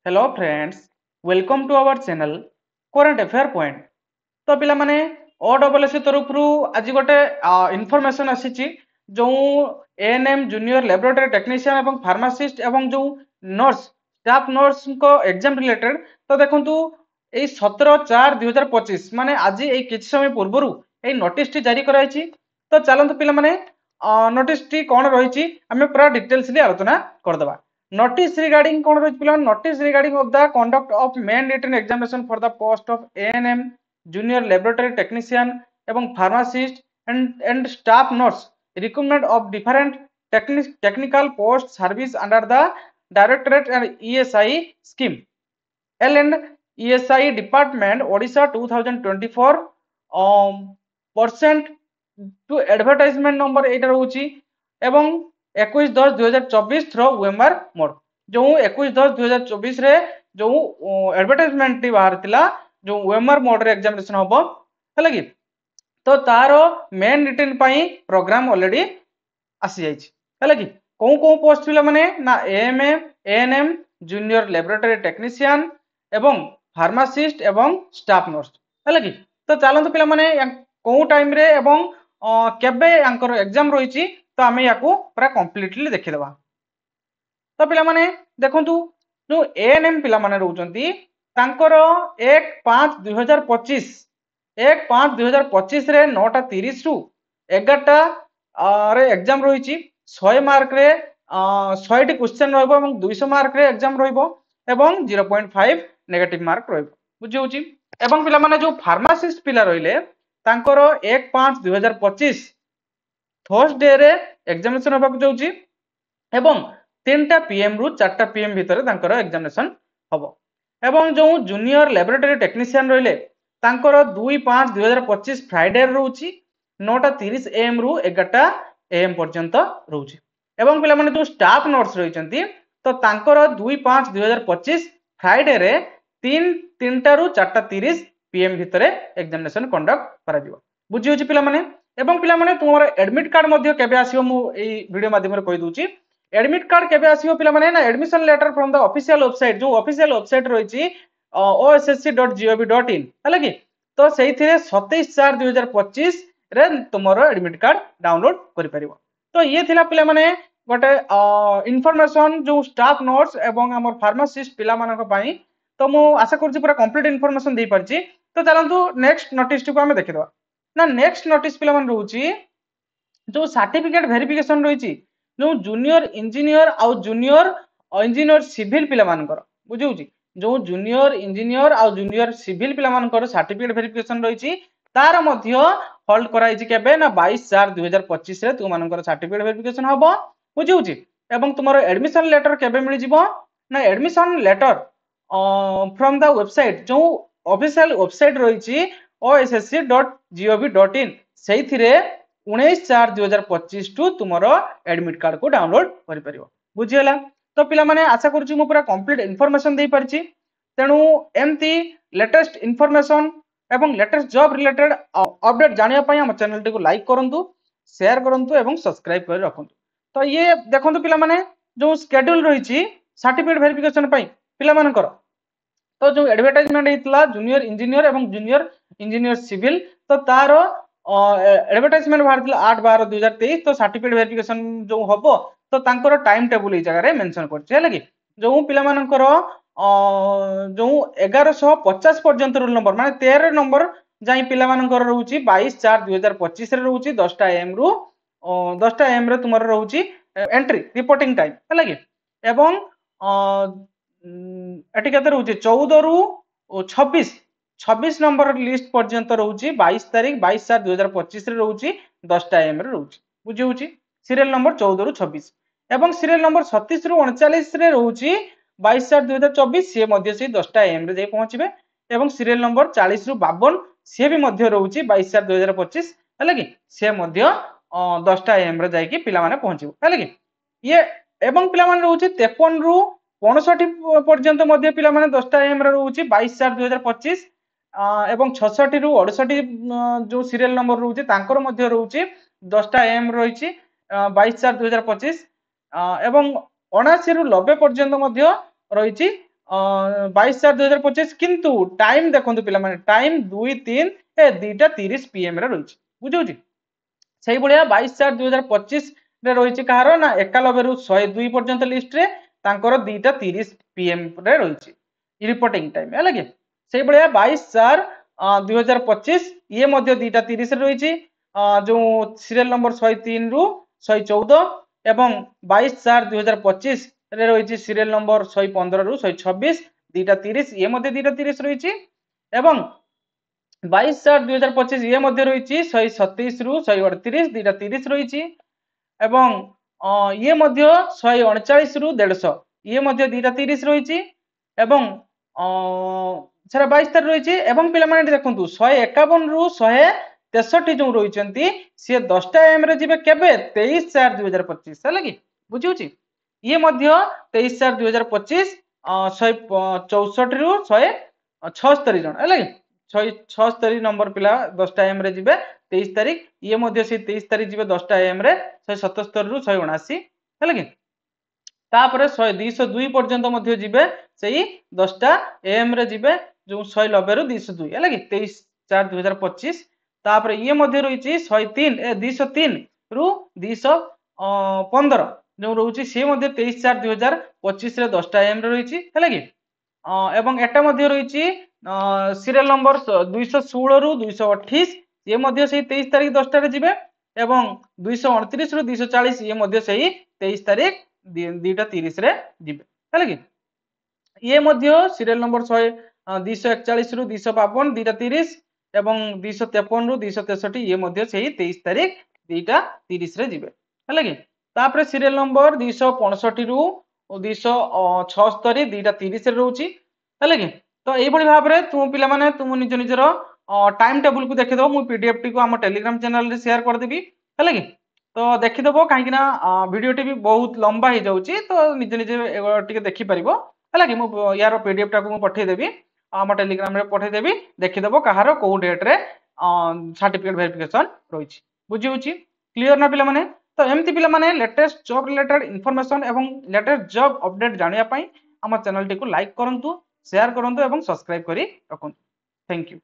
Hello friends, welcome to our channel current affair point. तो पिला माने ओडब्ल्यूएससी तरफ आज गोटे इनफॉरमेशन आसी जो एएनएम जूनियर लैबोरेटरी टेक्नीशियन एवं फार्मासिस्ट एवं जो नर्स स्टाफ नर्स को एग्जाम रिलेटेड। तो देखंतु ए 17/4/2025 माने आज ए किछ समय पूर्व ए नोटिस टी जारी कराइछि। तो चलंतु पिला माने नोटिस टी कोन रहिछि हमें पूरा डिटेल्सली आलोचना करदबा। Notice regarding कौन रही पिला notice regarding of the conduct of main written examination for the post of ANM junior laboratory technician एवं pharmacist and staff nurse recruitment of different technical post service under the directorate and ESI scheme L and ESI department Odisha 2024 percent to advertisement number 8 रहउची एवं 21/10/2024 throw Weimar mode जो 21/10/2024 रे जो advertisement T बाहर थिला जो Weimar mode रे examination होबो हला कि तो तारो मेन रिटन पई प्रोग्राम ऑलरेडी आसी जाइछि हला कि को पोस्ट पिला माने ना AMA ANM junior laboratory technician एवं फार्मासिस्ट एवं स्टाफ नर्स हला कि तो चलंतु पिला माने को टाइम रे एवं केबे यांकर एग्जाम रहिछि तो आमे याकू पूरा कंप्लीटली देखिदबा। तो पिला माने देखंतु जो एएनएम पिला माने रहउचंती तांकर 1/5/2025 1/5/2025 रे 9:30 रु 11टा रे एग्जाम रहिछि 100 मार्क रे 100 टी क्वेश्चन रहबो एवं 200 मार्क रे एग्जाम रहबो एवं 0.5 नेगेटिव मार्क रहबो बुझि होछि। एवं पिला माने जो फार्मासिस्ट पिला रहिले तांकर 1/5/2025 थर्सडे रे एग्जामिनेशन होबाक जाउछि एवं 3टा पीएम रु 4टा पीएम भितर तांकर एग्जामिनेशन हबो एवं जो जूनियर लैबोरेटरी टेक्नीशियन रहिले तांकर 2/5/2025 फ्राइडे रहउछि 9:30 एएम रु 11टा एएम पर्यंत रहउछि एवं पिला माने जो स्टाफ नर्स रहिचंती तो तांकर 2/5/2025 फ्राइडे रे 3टा रु 4:30 पीएम भितर एग्जामिनेशन कंडक्ट करा दिबो बुझि होछि पिला माने। एवं पिला माने तुमर एडमिट कार्ड मध्ये केबे आसीबो मु एई वीडियो माध्यम रे कहि दूची। एडमिट कार्ड केबे आसीबो पिला माने ना admission letter from the official website जो ऑफिशियल वेबसाइट रहिछि ossc.gov.in हला कि तो सेइथिरे 27/4/2025 रे तुमरो एडमिट कार्ड डाउनलोड करि परिबो। तो ये थिला पिला माने गोटे इन्फॉर्मेशन जो स्टाफ नर्स एवं हमर फार्मासिस्ट पिला मानक पई। तो मु आशा करछि पूरा कंप्लीट इन्फॉर्मेशन देई परछि। तो चलंतु नेक्स्ट नोटिस टी को हमें देखिदबा ना। नेक्स्ट नोटिस पिला मन रहउछि जो सर्टिफिकेट वेरिफिकेशन रहिछि जो जूनियर इंजीनियर आ जूनियर इंजीनियर सिविल पिला मानकर बुझिउछि जो जूनियर इंजीनियर आ जूनियर सिविल पिला मानकर सर्टिफिकेट वेरिफिकेशन रहिछि तार मध्य होल्ड कराइछि केबे ना 22/4/2025 रे तु मानकर सर्टिफिकेट वेरिफिकेशन हबो बुझिउछि एवं तुमरो एडमिशन लेटर केबे मिलि जिवो ना admission letter from the website जो ऑफिशियल वेबसाइट रहिछि ossc.gov.in सेइथिरे 19/4/2025 टू तुमरो एडमिट कार्ड को डाउनलोड करि परिबो बुझियला। तो पिला माने आशा करछु मु पूरा कंप्लीट इन्फॉर्मेशन देई परछि तेनु एमती लेटेस्ट इन्फॉर्मेशन एवं लेटेस्ट जॉब रिलेटेड अपडेट जानिया पई हम चैनल टी को लाइक करंतु शेयर करंतु एवं सब्सक्राइब कर रखंतु। तो ये देखंतु पिला माने जो शेड्यूल रहिछि सर्टिफिकेट वेरिफिकेशन पई पिला मानकर तो जो एडवर्टाइजमेंट हेतला जूनियर इंजीनियर एवं जूनियर इंजीनियर सिविल तो तार एडवर्टाइजमेंट बाहर 8/12/2023 तो सर्टिफिकेट वेरिफिकेशन जो हबो तो तांकर टाइम टेबल ए जगह रे मेंशन करछि हला कि जो पिला मानकर जो 1150 पर्यंत रोल नंबर माने 13 नंबर जाई पिला मानकर रहउछि 22/4/2025 रे रहउछि 10टा एम रु 10टा एम रे तुमर रहउछि एंट्री रिपोर्टिंग टाइम हला कि एवं एटी केते रहउछि 14 रु 26 नंबर लिस्ट पर्यंत रहउछि 22 तारिख 22/4/2025 रे रहउछि 10टा एम रे रहउछि बुझि होछि सीरियल नंबर 14 रु 26 एवं सीरियल नंबर 37 रु 39 रे रहउछि 22/4/2024 से मध्य से 10टा एम रे जाई पहुंचबे एवं सीरियल नंबर 40 रु 52 से भी मध्य रहउछि 22/4/2025 हला कि से मध्य 10टा एम रे जाई कि पिला माने पहुंचबो हला कि ये एवं पिला माने रहउछि 53 रु 65 पर्यंत मध्य पिला माने 10टा एम रे रहउछि 22/4/2025 एवं 66 रु 68 जो सीरियल नंबर रहउछि तांकर मध्य रहउछि 10टा एम रहिछि 22/4/2025 एवं 79 रु 90 पर्यंत मध्य रहिछि 22/4/2025 किंतु टाइम देखंतु पिला माने टाइम 2-3 ए 2:30 PM रे रहिछि बुझौछि सेही भलिया 22/4/2025 रे रहिछि कहारो ना 91 रु 102 पर्यंत लिस्ट रे तांकर 2:30 PM रे रहिछि रिपोर्टिंग टाइम हैला कि सेही भलिया 22/4/2025 ये मध्य 2:30 रे रहिछि जो सीरियल नंबर 103 रु 114 एवं 22/4/2025 रे रहिछि सीरियल नंबर 115 रु 126 2:30 ये मध्य 2:30 रहिछि एवं 22/4/2025 ये मध्य रहिछि 127 रु 138 2:30 रहिछि एवं ये मध्य 139 रु 150 ये मध्य 2:30 रहिछि एवं सेरा 22 तारिख रहिछि एवं पिला माने देखंतु 151 रु 163 जो रहिचंती से 10टा एम रे जिबे केबे 23/4/2025 हैला कि बुझिउछि ये मध्य 23/4/2025 164 रु 176 जन हैला कि 176 नंबर पिला 10टा एम रे जिबे 23 तारिख ये मध्य से 23 तारिख जिबे 10टा एम रे 177 रु 179 हैला कि तापर 202 पर्यंत मध्य जिबे सेही 10टा एम रे जिबे जो 190 रु 202 हैला कि 23/4/2025 तापर ये मध्य रहिछि 203 रु 215 जो रहुछि से मध्य 23/4/2025 रे 10टा एम रे रहिछि हैला कि एवं एटा मध्य रहिछि सीरियल नंबर 216 रु 228 ये मध्य से 23 तारिख 10टा रे जिबे एवं 229 रु 240 ये मध्य से 23 तारिख 2:30 रे जिबे हैला कि ये मध्य सीरियल नंबर 241 रु 252 2:30 एवं 253 रु 263 ये मध्य से 23 तारिख 2:30 रे जिबे हैला कि तापर सीरियल नंबर 265 रु 276 2:30 रे रहउछि हैला कि तो एई भली भाबरे तुम पिला माने तुम निज निजर टाइम टेबल को देखि दो मु पीडीएफ टी को हम टेलीग्राम चैनल रे शेयर कर देबी हैला कि तो देखि दबो काहे कि ना वीडियो टी भी बहुत लंबा हो जाउछि तो निज निज टिके देखि परिबो हैला कि मु यार पीडीएफ टा को मु पठै देबी हम टेलीग्राम रे पठै देबी देखि दबो कहारो को डेट रे सर्टिफिकेट वेरिफिकेशन रहिछि बुझि होछि क्लियर ना पिला माने तो एमती पिला माने लेटेस्ट जॉब रिलेटेड इंफॉर्मेशन एवं लेटेस्ट जॉब अपडेट जानिया पई हम चैनल टी को लाइक करंतु शेयर करंतु एवं सब्सक्राइब करी रखंतु थैंक यू।